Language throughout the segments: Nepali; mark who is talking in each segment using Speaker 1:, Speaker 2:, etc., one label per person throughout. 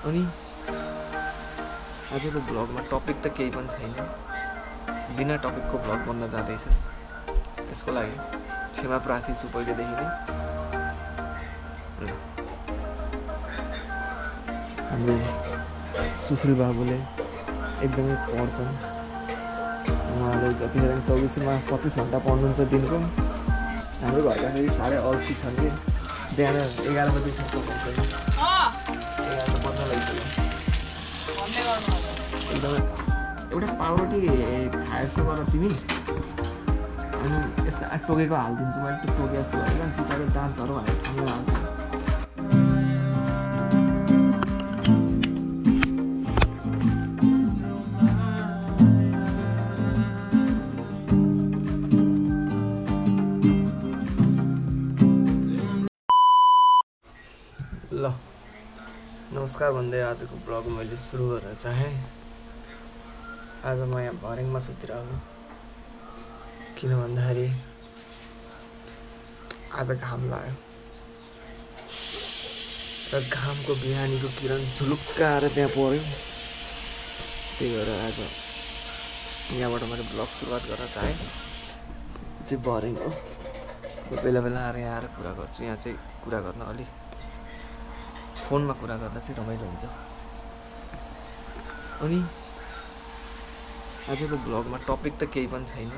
Speaker 1: अनि आजको ब्लगमा टपिक त केही पनि छैन, बिना टपिकको ब्लग बन्न जाँदैछ। त्यसको लागि क्षमा प्रार्थी छु पहिलेदेखि नै। हाम्रो सुशील बाबुले एकदमै पढ्छन्। उहाँले जतिखेर 24मा 25 घन्टा पढ्नुहुन्छ दिनको। हाम्रो घरका फेरि साह्रै अल्छी छन् कि बिहान 11 बजी ठक्क पढ्छन्। 11 बज्न लागिसक्यो। एकदमै एउटा पाउरोटी खाए जस्तो गर तिमी, अनि यस्तो टोकेको हालिदिन्छु मैले, टोके जस्तो भएर चिताको जान्छहरू भनेर ठान्नु हाल्छु। ल नमस्कार भन्दै आजको ब्लग मैले सुरु गर्न चाहेँ। आज म यहाँ भर्याङमा सुतिरहेको, किन भन्दाखेरि आज घाम लाग्यो र घामको बिहानीको किरण झुलुक्क आएर त्यहाँ पर्यो। त्यही भएर आज यहाँबाट मैले ब्लग सुरुवात गर्न चाहेँ। चाहिँ भर्याङ हो, बेला बेला आएर यहाँ आएर कुरा गर्छु। यहाँ चाहिँ कुरा गर्न अलि फोनमा कुरा गर्दा चाहिँ रमाइलो हुन्छ। अनि आजको ब्लगमा टपिक त केही पनि छैन,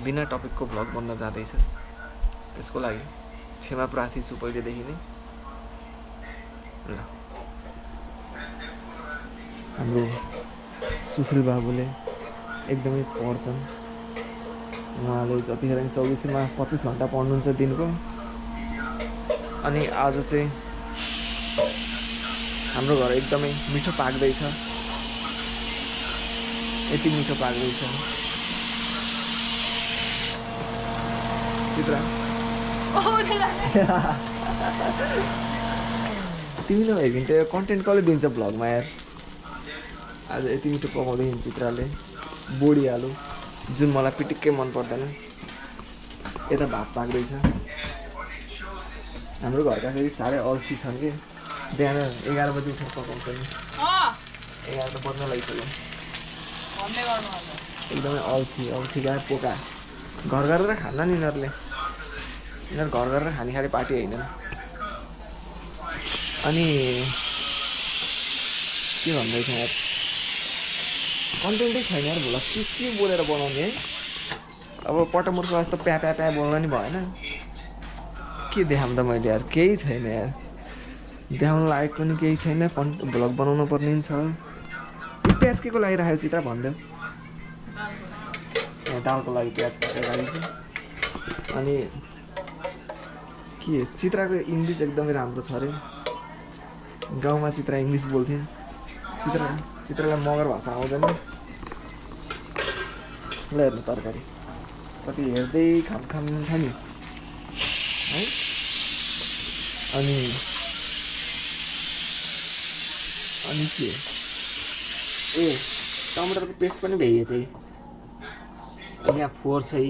Speaker 1: बिना टपिकको ब्लग बन्न जाँदैछ। त्यसको लागि क्षमा प्रार्थी छु पहिलेदेखि नै। ल हाम्रो सुशील बाबुले एकदमै पढ्छन्। उहाँले जतिखेर 24मा 25 घन्टा पढ्नुहुन्छ दिनको। अनि आज चाहिँ हाम्रो घर एकदमै मिठो पाक्दैछ, यति मिठो पाक्दैछ। चित्रा तिमी नभइकन त कन्टेन्ट कसले दिन्छ भ्लगमा यार। आज यति मिठो पकाउँदैछन् चित्राले बोडी आलु, जुन मलाई पिटिक्कै मन पर्दैन। यता भात पाक्दैछ। हाम्रो घरका फेरि साह्रै अल्छी छन् कि बिहान 11 बजी उठेर पकाउँछन्। 11 त बज्न लागिसक्यो। एकदमै अल्छी गाए पोका। घर गरेर खान्न नि यिनीहरू घर गरेर खाने खाले पार्टी होइन। अनि के भन्दैछ यार, कन्टेन्टै छैन यार। भोला के बोलेर बनाउने है। अब पटमुर्ख जस्तो प्या प्या प्या बोल्न नि भएन। के देखाउँ त मैले यार, केही छैन यार, देखाउनु लायक पनि केही छैन। भ्लग बनाउनु पर्ने छ। प्याज के को लागि राखेको चित्र भनिदेऊ। दालको लागि प्याज काटेर राखेको छु। अनि के चित्राको इङ्ग्लिस एकदमै राम्रो छ अरे। गाउँमा चित्रा इङ्ग्लिस बोल्थ्यो। चित्रलाई मगर भाषा आउँदैन। ल हेर्नु तरकारी कति हेर्दै खाम छ नि है। अनि के टमाटरको पेस्ट पनि भ्याइएछ है। अनि यहाँ फोहोर छ है।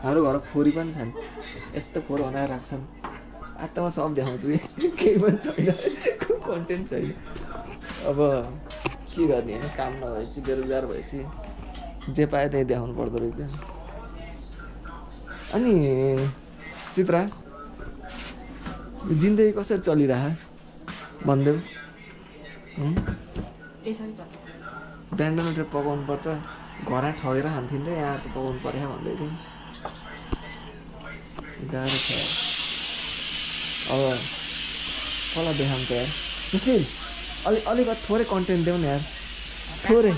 Speaker 1: हाम्रो घर फोहोरी पनि छन्। यस्तो फोहोर बनाएर राख्छन्। आत्तामा सब देखाउँछु, केही पनि छैन, कन्टेन्ट छैन। अब के गर्ने होइन, काम नभएपछि बेरोजगार भएपछि जे पायो त्यही देखाउनु पर्दो रहेछ। अनि चित्रा जिन्दगी कसरी चलिरह भनिदेऊ। बिहान उठेर पकाउनु पर्छ, घर ठगेर खान्थिन् र यहाँ त पकाउनु पऱ्यो भन्दै थियो। गाह्रो छ। अब कसलाई देखाउँ त यार। सुशील अलिकति थोरै कन्टेन्ट देऊ न यार। थोरै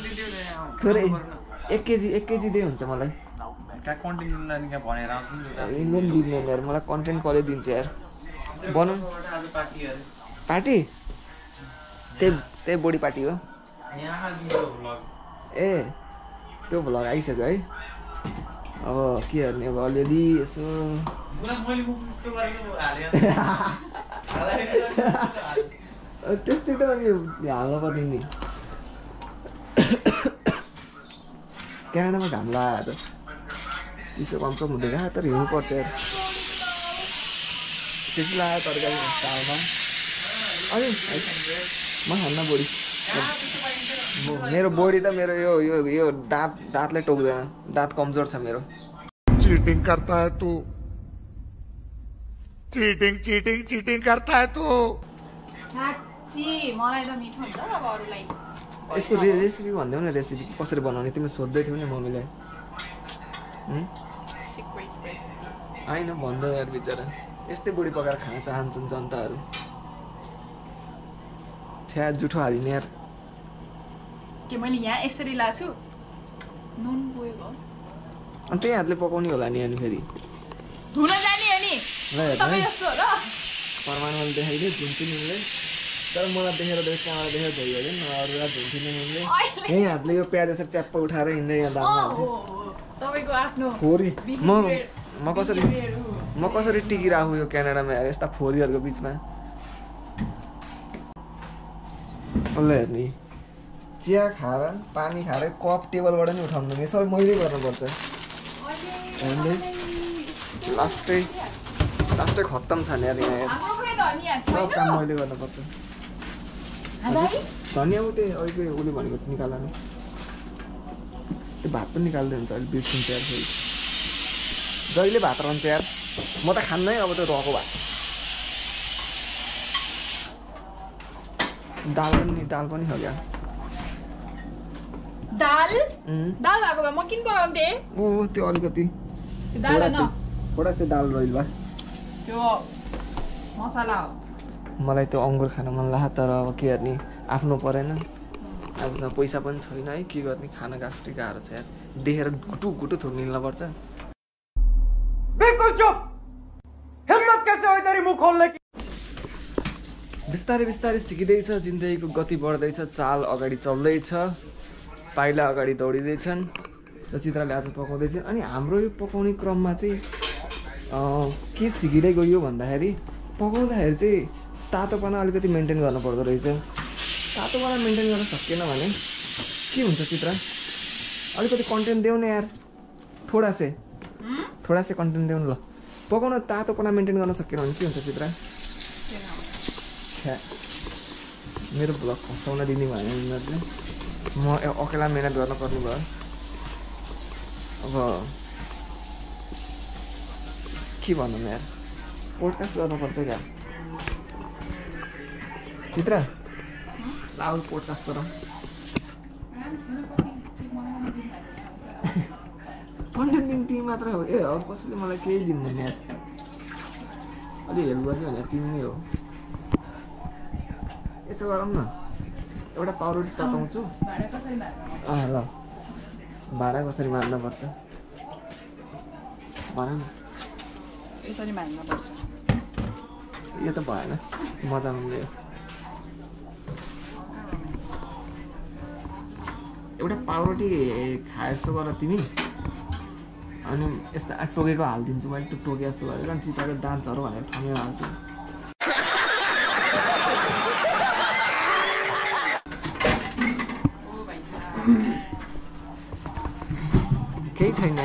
Speaker 1: 1 केजी दे हुन्छ मलाई। इन्डियन दिँदैन यार मलाई। कन्टेन्ट कसले दिन्छ यार। बनाऊ पार्टी, त्यही बोडी पार्टी हो। ए त्यो भ्लग आइसक्यो है। अब के गर्ने, अब अलिअलि यसो त्यस्तै त अनि हाल्नु पर्ने नि। क्यानाडामा घाम लाग्यो त, चिसो कम हुँदैन तर हिँड्नुपर्छ यार। त्यसै लाग्यो तरकारी चालमा। अनि म खान्न बोडी मेरो बोडी त मेरो यो यो यो दाँतले टोक्दैन दाँत कमजोर छ मेरो
Speaker 2: चीटिंग करता है तू चीटिंग करता है तू
Speaker 3: साच्ची मलाई त मिठो हुन्छ अब अरूलाई
Speaker 1: यसको रेसिपी भन्देऊ न रेसिपी कसरी बनाउने तिमीले सोध्दै थियौ नि मम्मीलाई
Speaker 3: सिक्रेट रेसिपी
Speaker 1: होइन भन्दै यार बिचरा यस्तै बोडी पकाएर खान चाहन्छन् जनताहरू छ्या जुठो हालिने यार
Speaker 3: के मैले यहाँ यसरी लाछु नुन गयो भयो
Speaker 1: अनि त्यही हातले पकाउने होला नि अनि फेरि
Speaker 3: धुन जाने अनि
Speaker 1: ल हेर्नु है
Speaker 3: यस्तो हो र
Speaker 1: परमाणुले देखाइदियो धुन्थ्यो नि उनले तर मलाई देखेर क्यामेरा देखेर भइहाल्यो नि अरूलाई धुन्थ्यो नि उनले यही हातले यो प्याज यसरी च्याप्प उठाएर हिँड्दै यहाँ दाममा हाल्थ्यो
Speaker 3: तपाईँको आफ्नो
Speaker 1: फोरी म कसरी टिकिराखु यो क्यानाडामा हेर यस्ता फोरीहरूको बिचमा उसले हेर्ने चिया खाएर पानी खाएर कप टेबलबाट नि उठाउनु नि सबै मैले गर्नुपर्छ लास्टै खत्तम छ नि यार यहाँ सब काम मैले गर्नुपर्छ धनियाँ ऊ त्यही अहिले उसले भनेको निकाल नि त्यो भात पनि निकाल्दै हुन्छ अहिले बिर्सिन्छ यार फेरि जहिले भात रहन्छ यार म त खान्नै अब त्यो रहेको भात दाल पनि हो क्या
Speaker 3: दाल भएको भए म किन पकाउँथेँ
Speaker 1: ओ त्यो अलिकति थोडा चाहिँ दाल रहिल भए
Speaker 3: त्यो मसला हो
Speaker 1: मलाई त्यो अङ्गुर खान मन लाग्यो तर अब के गर्ने आफ्नो परेन आफूसँग पैसा पनि छैन है के गर्ने खाना गाँस्री गाह्रो छ यार देखेर गुटु थुक निल्नुपर्छ
Speaker 4: बिल्कुल चुप हिम्मत कैसे हो तेरी मुंह खोलने की
Speaker 1: बिस्तारै बिस्तारै सिकिँदैछ जिन्दगीको गति बढ्दैछ चाल अगाडि चल्दैछ पाइला अगाडि दौडिँदैछन् र चित्रले आज पकाउँदैछ अनि हाम्रो यो पकाउने क्रममा चाहिँ के सिकिँदै गयो भन्दाखेरि पकाउँदाखेरि चाहिँ तातोपना अलिकति मेन्टेन गर्नु पर्दो रहेछ तातोपना मेन्टेन गर्न सकिएन भने के हुन्छ चित्र अलिकति कन्टेन्ट देऊ न यार थोडा से कन्टेन्ट देऊ न ल पकाउन तातोपना मेन्टेन गर्न सकिएन भने के हुन्छ चित्र मेरो ब्लग फस्टाउन दिने भने म अकेला मेहनत गर्न पर्ने भयो अब के भनौँ यार पोडकास्ट गर्नुपर्छ क्या चित्र लाउड पोडकास्ट गरौँ कन्टेन्ट दिन तिमी मात्र हो ए अब कसैले मलाई केही दिँदैन यार अलि हेल्प गर्ने भने तिमी नै हो यसो गरौँ न एउटा पाउरोटी तताउँछु ल भाडा कसरी मार्नुपर्छ भन न
Speaker 3: यसरी मार्नुपर्छ
Speaker 1: यो त भएन मजा आउने एउटा पाउरोटी खाए जस्तो गर तिमी अनि यस्तो टोकेको हालिदिन्छु मैले त्यो टोके जस्तो गरेर अनि चिताको दाँत झरो भनेर ठाउँमा हाल्छु केही छैन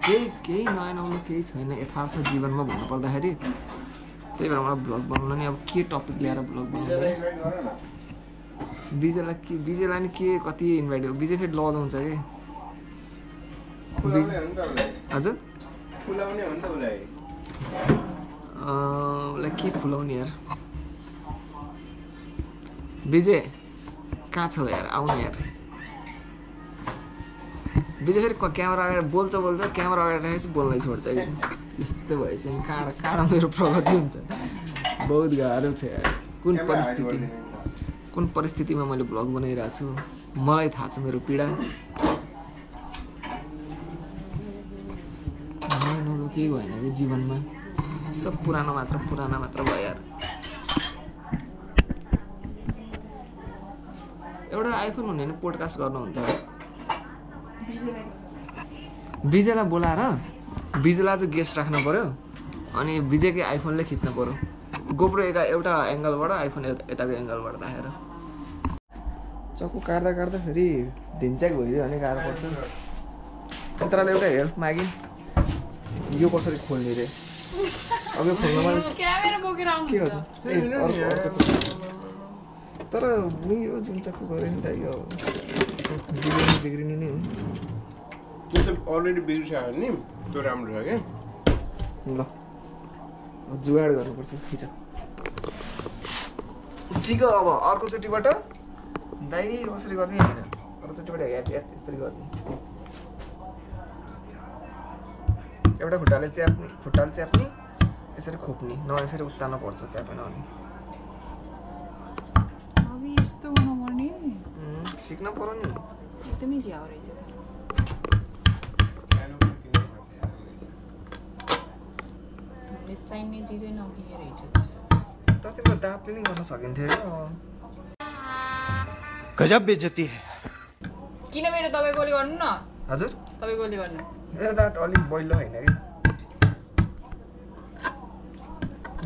Speaker 1: केही नयाँ नौलो केही छैन यथार्थ जीवनमा भन्नुपर्दाखेरि त्यही भएर मलाई भ्लग बनाउनु नि अब के टपिक ल्याएर भ्लग बनाउने विजयलाई नि के कति इन्भाइट हो विजय फेरि लजाउँछ कि हजुर उसलाई के फुलाउने यार विजय कहाँ छ यार आउनु यार विजय फेरि क्यामेरा अगाडि बोल्छ क्यामेरा अगाडि राखेपछि बोल्नै छोड्छ कि यस्तो भएछ नि काँडा मेरो प्रगति हुन्छ बहुत गाह्रो छ यार कुन परिस्थितिमा मैले भ्लग बनाइरहेको छु मलाई थाहा छ मेरो पीडा नौलो केही भएन कि जीवनमा सब पुरानो मात्र भयो यार एउटा आइफोन हुने नि पोडकास्ट गर्नु हुन्छ विजयलाई बोलाएर विजयलाई चाहिँ गेस्ट राख्नु पर्यो अनि विजयकै आइफोनले खिच्नु पर्यो गोप्रो एउटा एङ्गलबाट आइफोन यताको एङ्गलबाट राखेर चक्कु काट्दा फेरि ढिन्च्याक भइदियो भने गाह्रो पर्छ चित्रले एउटा हेल्प मागे यो कसरी खोल्ने रे अब यो खोल्नमा के हो तर यो जुन चाहिँ गऱ्यो नि त यो बिग्रिने नै हो
Speaker 5: त्यो त अलरेडी बिग्रिसक्यो नि त्यो राम्रो छ क्या
Speaker 1: ल जुगाड गर्नुपर्छ खिच सिक अब अर्कोचोटिबाट दाइ कसरी गर्ने होइन अर्कोचोटिबाट यसरी गर्ने एउटा खुट्टाले च्याप्ने यसरी खोप्ने नभए फेरि उत्तानो पर्छ च्यापेन भने
Speaker 3: अब यस्तो हुनुपर्ने
Speaker 1: सिक्न पर्यो नि
Speaker 3: एकदमै झ्याउ रहेछ हामीले चाहिने चिजै नकिने रहेछ त्यसो
Speaker 1: त तिम्रो दाँतले नै गर्न सकिन्थ्यो क्या
Speaker 4: गजब बेइज्जती है
Speaker 3: किन मेरो तपाईँ गोली गर्नु न
Speaker 1: हजुर
Speaker 3: तपाईँ गोली गर्नु
Speaker 1: मेरो दाँत अलिक बैलो होइन कि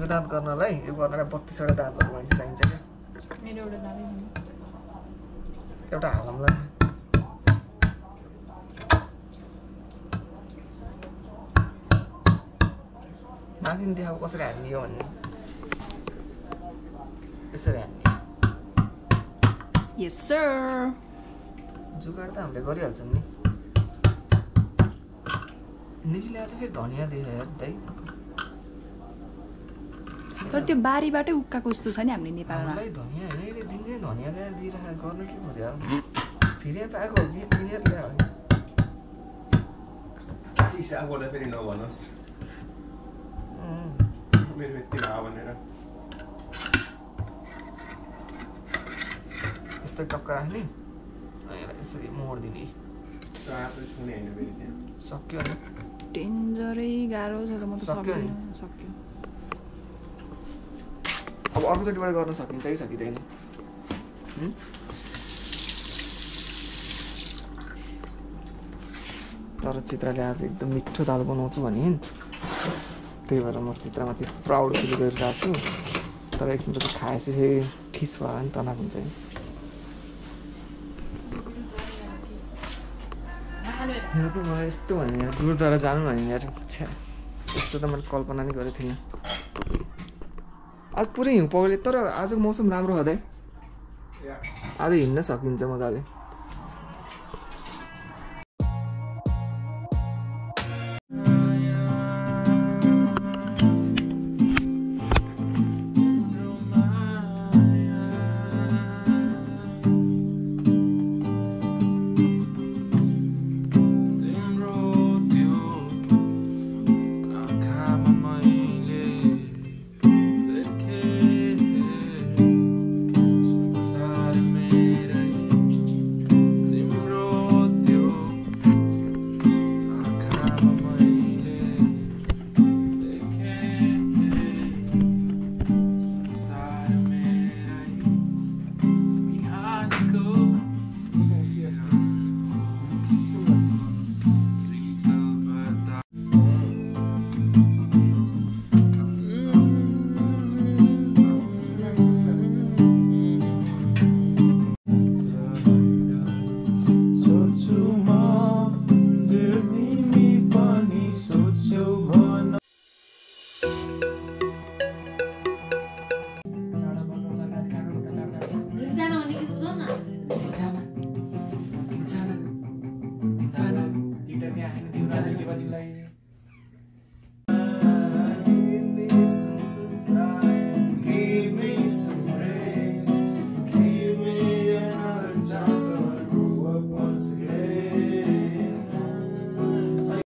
Speaker 1: यो दाँत गर्नलाई यो गर्नलाई 32वटा दाँतहरू मान्छे चाहिन्छ क्या
Speaker 3: मेरो एउटा दाँतै छैन
Speaker 1: एउटा हालमलाई माथि देखा कसरी हान्ने हो भन्ने यसरी हान्ने
Speaker 3: यस सर
Speaker 1: जुगाड त हामीले गरिहाल्छौँ नि निकिले आज फेरि धनियाँ दियो यार दाइ
Speaker 3: तर त्यो बारीबाटै उक्काको जस्तो छ नि हामीले नेपालमा
Speaker 1: हामीलाई धनियाँ यहीँले दिनदिन धनियाँ ल्याएर दिइरहेको गर्नु के खोज्यो फेरि यहाँ पाएको हो कि किनेर ल्यायो
Speaker 5: चिसा बोल्दा फेरि नभनोस् मेरो यति भए भनेर
Speaker 1: यस्तो टक्क राख्ने यसरी मोडिदिने
Speaker 5: आफै छुने होइन फेरि त्यहाँ
Speaker 1: सक्यो नि
Speaker 3: डेन्जरै गाह्रो छ त म त
Speaker 1: सक्यो नि।
Speaker 3: सक्दिनँ सक्यो
Speaker 1: अब अर्कोचोटिबाट गर्न सकिन्छ कि सकिँदैन तर चित्रले आज एकदम मिठो दाल बनाउँछु भने त्यही भएर म चित्रमाथि प्राउड फिल गरिरहेको छु तर एकछिनपछि खाएपछि फेरि ठिस भयो भने तनाव हुन्छ नि मेरो त मलाई यस्तो भने यार गुरुद्वारा जानु भने यार छ्या यस्तो त मैले कल्पना नै गरेको थिइनँ आज पुरै हिउँ पग्यो तर आजको मौसम राम्रो हो दाइ आज हिँड्न सकिन्छ मजाले
Speaker 6: संसार में